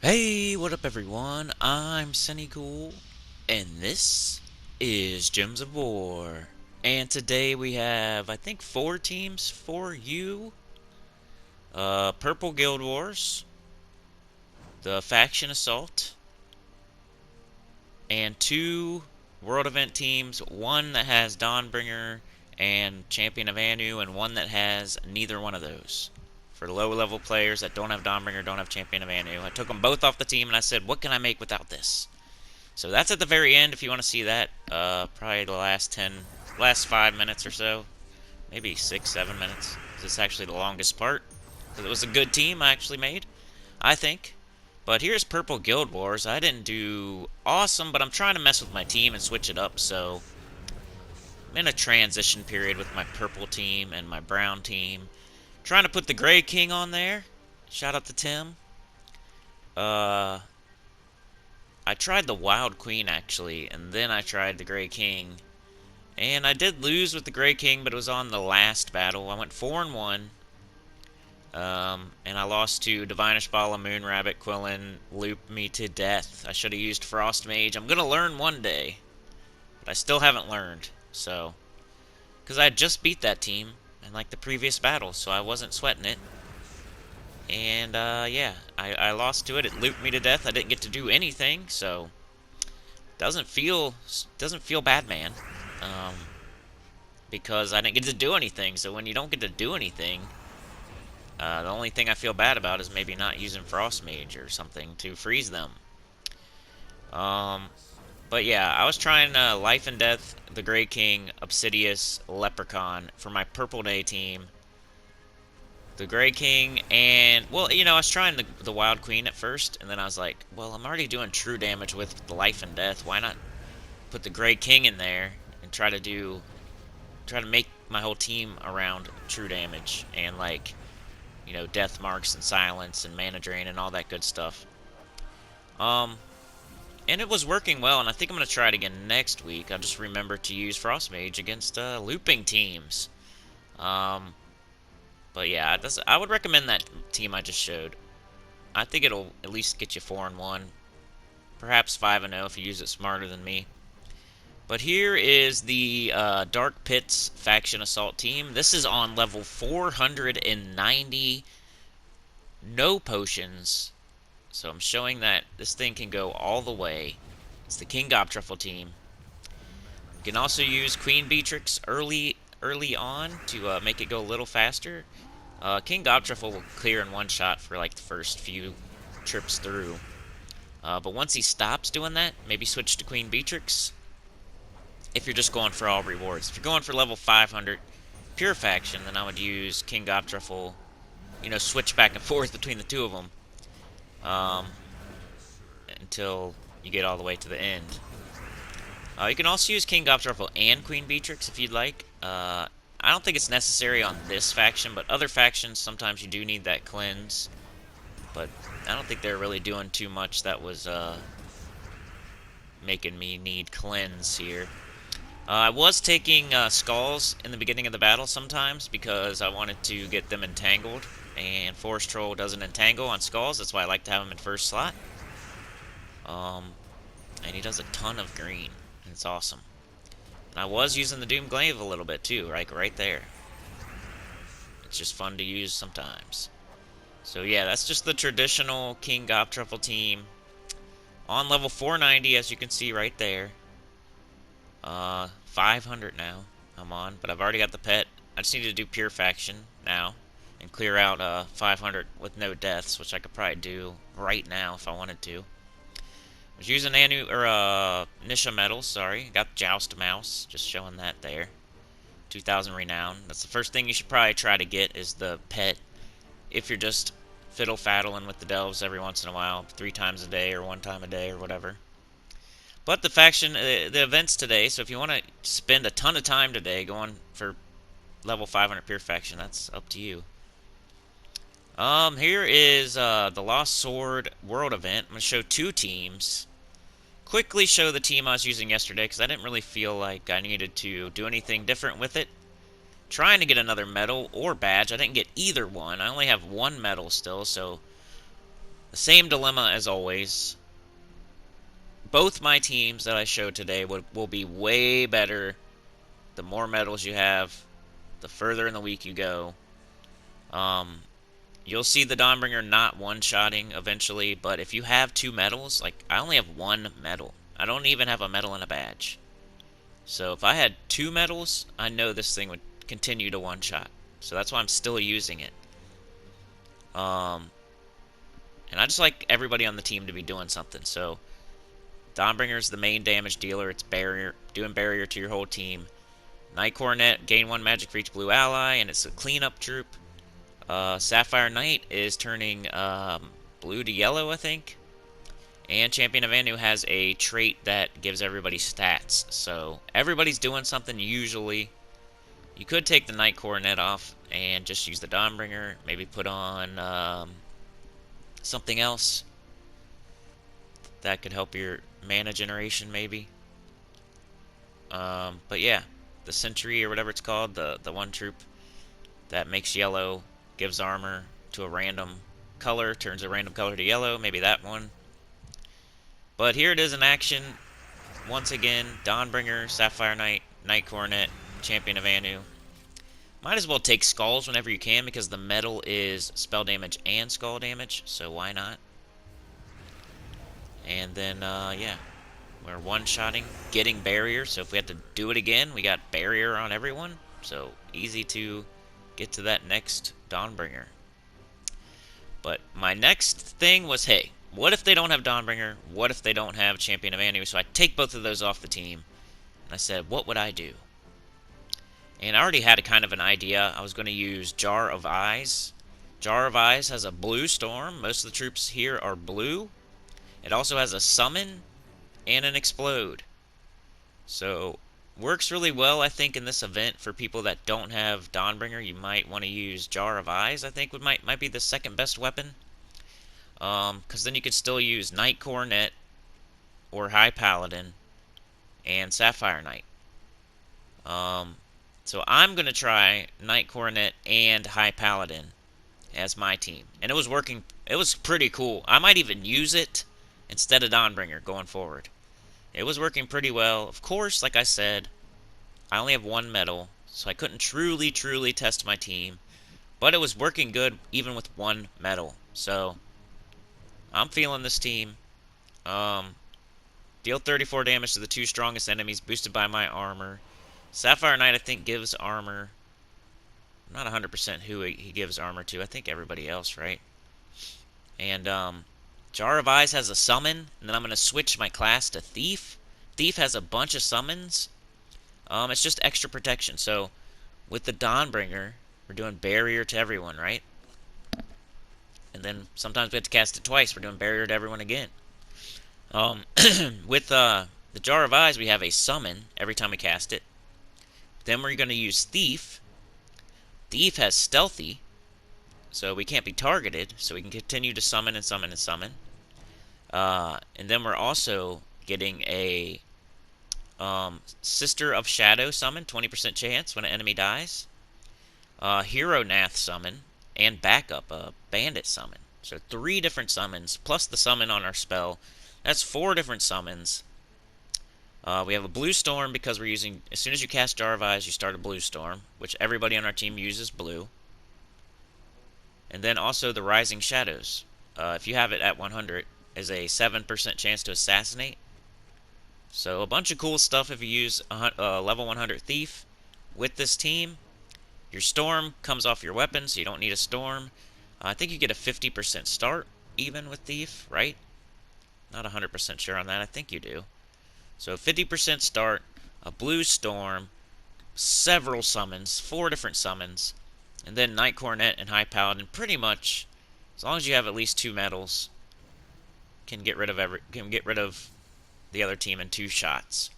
Hey, what up everyone? I'm Sinnycool, and this is Gems of War. And today we have, I think, 4 teams for you. Purple Guild Wars, the Faction Assault, and 2 World Event teams. One that has Dawnbringer and Champion of Anu, and one that has neither one of those. For low-level players that don't have Dawnbringer, don't have Champion of Anu. I took them both off the team and I said, what can I make without this? So that's at the very end if you want to see that. Probably the last 5 minutes or so. Maybe 6, 7 minutes. This is actually the longest part. Because it was a good team I actually made, I think. But here's Purple Guild Wars. I didn't do awesome, but I'm trying to mess with my team and switch it up. So I'm in a transition period with my purple team and my brown team. Trying to put the Gray King on there. Shout out to Tim. I tried the Wild Queen, actually, and then I tried the Gray King. And I did lose with the Gray King, but it was on the last battle. I went 4-1. And I lost to Divinish Bala, Moon Rabbit, Quillen, Loop Me to Death. I should have used Frost Mage. I'm going to learn one day, but I still haven't learned. So, because I had just beat that team in like the previous battle, so I wasn't sweating it. And yeah, I lost to it. It looped me to death. I didn't get to do anything, so doesn't feel bad, man. Um, because I didn't get to do anything. So when you don't get to do anything, the only thing I feel bad about is maybe not using Frost Mage or something to freeze them. But yeah, I was trying Life and Death, the Grey King, Obsidious, Leprechaun for my Purple Day team. The Grey King, and, well, I was trying the Wild Queen at first, and then I was like, well, I'm already doing true damage with the Life and Death. Why not put the Grey King in there and try to make my whole team around true damage and, like, death marks and silence and mana drain and all that good stuff. And it was working well, and I think I'm going to try it again next week. I'll just remember to use Frost Mage against looping teams. But yeah, I would recommend that team I just showed. I think it'll at least get you 4-1. Perhaps 5-0 if you use it smarter than me. But here is the Dark Pits Faction Assault team. This is on level 490. No potions. So I'm showing that this thing can go all the way. It's the King Gobtruffle team. You can also use Queen Beatrix early on to make it go a little faster. King Gobtruffle will clear in one shot for like the first few trips through. But once he stops doing that, maybe switch to Queen Beatrix. If you're just going for all rewards. If you're going for level 500 pure faction, then I would use King Gobtruffle. Switch back and forth between the two of them. Until you get all the way to the end. You can also use King Gobtruffle and Queen Beatrix if you'd like. I don't think it's necessary on this faction, but other factions, sometimes you do need that cleanse. But I don't think they're really doing too much that was making me need cleanse here. I was taking skulls in the beginning of the battle sometimes because I wanted to get them entangled. And Forest Troll doesn't entangle on skulls, that's why I like to have him in first slot. And he does a ton of green, and it's awesome. And I was using the Doomglaive a little bit too, right there. It's just fun to use sometimes. So yeah, that's just the traditional King Gobtruffle team. On level 490, as you can see right there. 500 now, I'm on, but I've already got the pet. I just need to do pure faction now and clear out 500 with no deaths, which I could probably do right now if I wanted to. I was using Nisha Metal, sorry. Got Joust Mouse, just showing that there. 2000 Renown. That's the first thing you should probably try to get is the pet. If you're just fiddle-faddling with the delves every once in a while, 3 times a day or 1 time a day or whatever. But the faction, the events today, so if you want to spend a ton of time today going for level 500 pure faction, that's up to you. Here is the Lost Sword World event. I'm going to show 2 teams. Quickly show the team I was using yesterday because I didn't really feel like I needed to do anything different with it. Trying to get another medal or badge. I didn't get either one. I only have 1 medal still, so The same dilemma as always. Both my teams that I showed today will be way better the more medals you have, the further in the week you go. You'll see the Dawnbringer not one-shotting eventually, but if you have 2 medals, like, I only have 1 medal. I don't even have a medal and a badge. So if I had 2 medals, I know this thing would continue to one-shot. So that's why I'm still using it. And I just like everybody on the team to be doing something. So Dawnbringer's the main damage dealer. It's doing barrier to your whole team. Knight Coronet, gain 1 magic for each blue ally, and it's a cleanup troop. Sapphire Knight is turning blue to yellow, I think. And Champion of Anu has a trait that gives everybody stats. So everybody's doing something usually. You could take the Knight Coronet off and just use the Dawnbringer. Maybe put on something else that could help your mana generation, maybe. But yeah, the Sentry or whatever it's called, the one troop that makes yellow, gives armor to a random color, turns a random color to yellow, maybe that one. But here it is in action. Once again, Dawnbringer, Sapphire Knight, Knight Coronet, Champion of Anu. Might as well take Skulls whenever you can, because the metal is spell damage and skull damage, so why not? And then, yeah, we're one-shotting, getting barrier, so if we have to do it again, we got barrier on everyone, so easy to get to that next Dawnbringer. But my next thing was, hey, what if they don't have Dawnbringer? What if they don't have Champion of Anu? So I take both of those off the team, and I said, what would I do? And I already had a kind of an idea. I was going to use Jar of Eyes. Jar of Eyes has a blue storm. Most of the troops here are blue. It also has a summon and an explode. So, works really well, I think, in this event for people that don't have Dawnbringer. You might want to use Jar of Eyes, I think, might be the second best weapon. Because then you could still use Knight Coronet or High Paladin and Sapphire Knight. So I'm going to try Knight Coronet and High Paladin as my team. And it was working. It was pretty cool. I might even use it instead of Dawnbringer going forward. It was working pretty well. Of course, like I said, I only have 1 medal, so I couldn't truly test my team. But it was working good even with 1 medal. So I'm feeling this team. Deal 34 damage to the 2 strongest enemies, boosted by my armor. Sapphire Knight, I think, gives armor. I'm not 100% who he gives armor to. I think everybody else, right? And Jar of Eyes has a summon, and then I'm going to switch my class to Thief. Thief has a bunch of summons. It's just extra protection. So with the Dawnbringer, we're doing barrier to everyone, right? And then sometimes we have to cast it twice. We're doing barrier to everyone again. With the Jar of Eyes, we have a summon every time we cast it. Then we're going to use Thief. Thief has Stealthy, so we can't be targeted, so we can continue to summon and summon and summon. And then we're also getting a Sister of Shadow summon, 20% chance when an enemy dies. Hero Nath summon, and backup, a Bandit summon. So 3 different summons, plus the summon on our spell. That's 4 different summons. We have a Blue Storm because we're using, as soon as you cast Jar of Eyes, you start a Blue Storm, which everybody on our team uses blue. And then also the Rising Shadows. If you have it at 100, is a 7% chance to assassinate. So a bunch of cool stuff if you use a level 100 Thief with this team. Your Storm comes off your weapon, so you don't need a Storm. I think you get a 50% start even with Thief, right? Not 100% sure on that. I think you do. So 50% start, a Blue Storm, several summons, 4 different summons, and then Knight Coronet and High Paladin. Pretty much, as long as you have at least 2 medals, can get rid of the other team in 2 shots.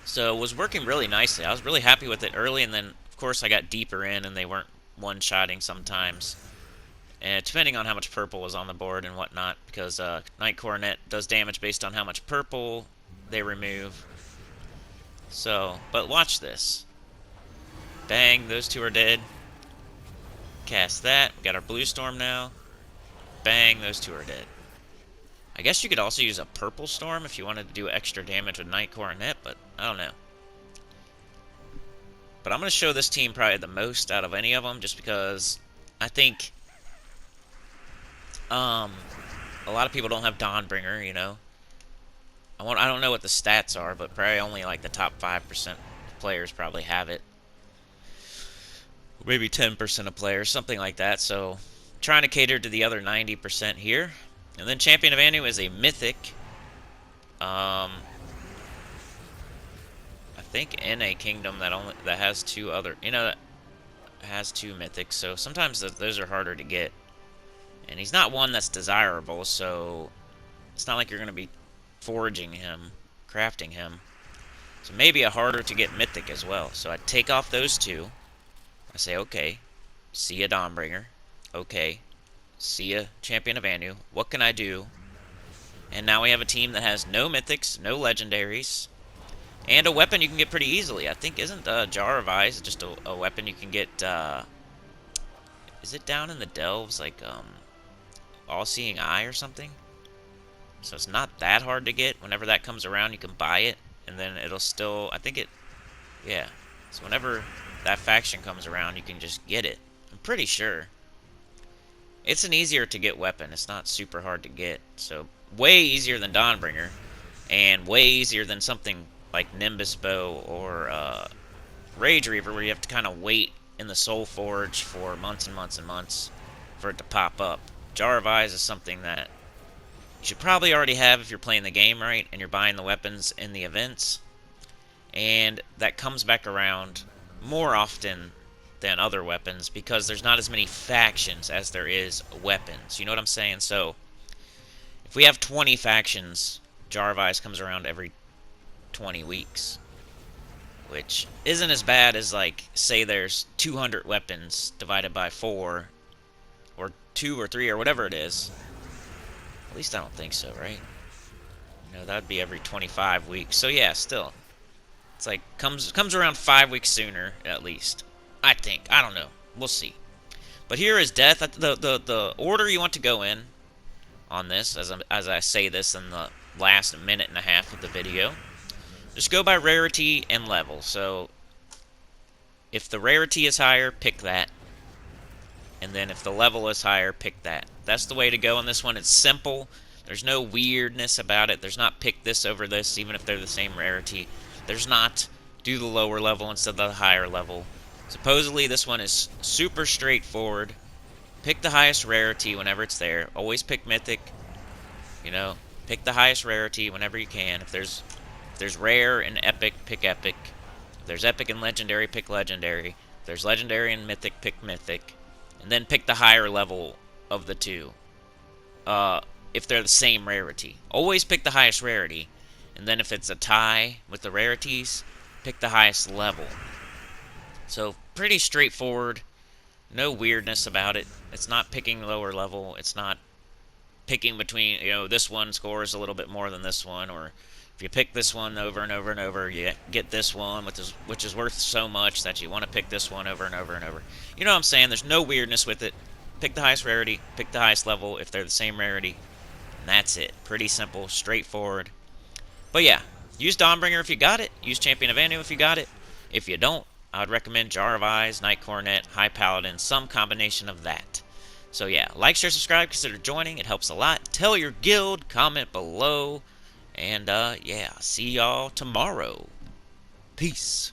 So it was working really nicely. I was really happy with it early, and then of course I got deeper in, and they weren't one-shotting sometimes. And depending on how much purple was on the board and whatnot, because Knight Coronet does damage based on how much purple they remove. So, but watch this. Bang, those 2 are dead. Cast that. We got our Blue Storm now. Bang, those two are dead. I guess you could also use a purple storm if you wanted to do extra damage with Night Coronet, but I don't know. But I'm going to show this team probably the most out of any of them, just because I think a lot of people don't have Dawnbringer, you know. I don't know what the stats are, but probably only like the top 5% of players probably have it. Maybe 10% of players, something like that. So trying to cater to the other 90% here. And then Champion of Anu is a mythic. I think in a kingdom that has two other, that has two mythics. So sometimes those are harder to get. And he's not one that's desirable, so it's not like you're going to be foraging him, crafting him. So maybe a harder to get mythic as well. So I take off those two. I say, okay, see ya Dawnbringer. Okay, see ya Champion of Anu. What can I do? And now we have a team that has no mythics, no legendaries, and a weapon you can get pretty easily. I think, isn't Jar of Eyes just a weapon you can get, is it down in the delves, like, All-Seeing Eye or something? So it's not that hard to get. Whenever that comes around, you can buy it, and then it'll still, I think it, yeah. So whenever that faction comes around, you can just get it. I'm pretty sure. It's an easier to get weapon. It's not super hard to get. So way easier than Dawnbringer, and way easier than something like Nimbus Bow or Rage Reaver, where you have to kind of wait in the Soul Forge for months and months and months for it to pop up. Jar of Eyes is something that you should probably already have if you're playing the game right and you're buying the weapons in the events. And that comes back around more often than other weapons because there's not as many factions as there is weapons. You know what I'm saying? So if we have 20 factions, Jar of Eyes comes around every 20 weeks. Which isn't as bad as, like, say there's 200 weapons divided by 4, or 2 or 3 or whatever it is. At least I don't think so, right? That would be every 25 weeks. So yeah, still. It's like, comes around 5 weeks sooner, at least. I think. I don't know. We'll see. But here is death. The order you want to go in on this, as I say this in the last minute and a half of the video, just go by rarity and level. So if the rarity is higher, pick that. And then if the level is higher, pick that. That's the way to go on this one. It's simple. There's no weirdness about it. There's not pick this over this, even if they're the same rarity. There's not do the lower level instead of the higher level. Supposedly this one is super straightforward. Pick the highest rarity whenever it's there. Always pick mythic. Pick the highest rarity whenever you can. If there's rare and epic, pick epic. If there's epic and legendary, pick legendary. If there's legendary and mythic, pick mythic. And then pick the higher level of the two. If they're the same rarity. Always pick the highest rarity. And then if it's a tie with the rarities, pick the highest level. So pretty straightforward. No weirdness about it. It's not picking lower level. It's not picking between, this one scores a little bit more than this one, or if you pick this one over and over and over, you get this one, which is worth so much that you want to pick this one over and over and over. You know what I'm saying? There's no weirdness with it. Pick the highest rarity, pick the highest level if they're the same rarity, and that's it. Pretty simple, straightforward. But yeah, use Dawnbringer if you got it. Use Champion of Anu if you got it. If you don't, I would recommend Jar of Eyes, Night Coronet, High Paladin, some combination of that. So yeah, like, share, subscribe, consider joining. It helps a lot. Tell your guild, comment below. And yeah, see y'all tomorrow. Peace.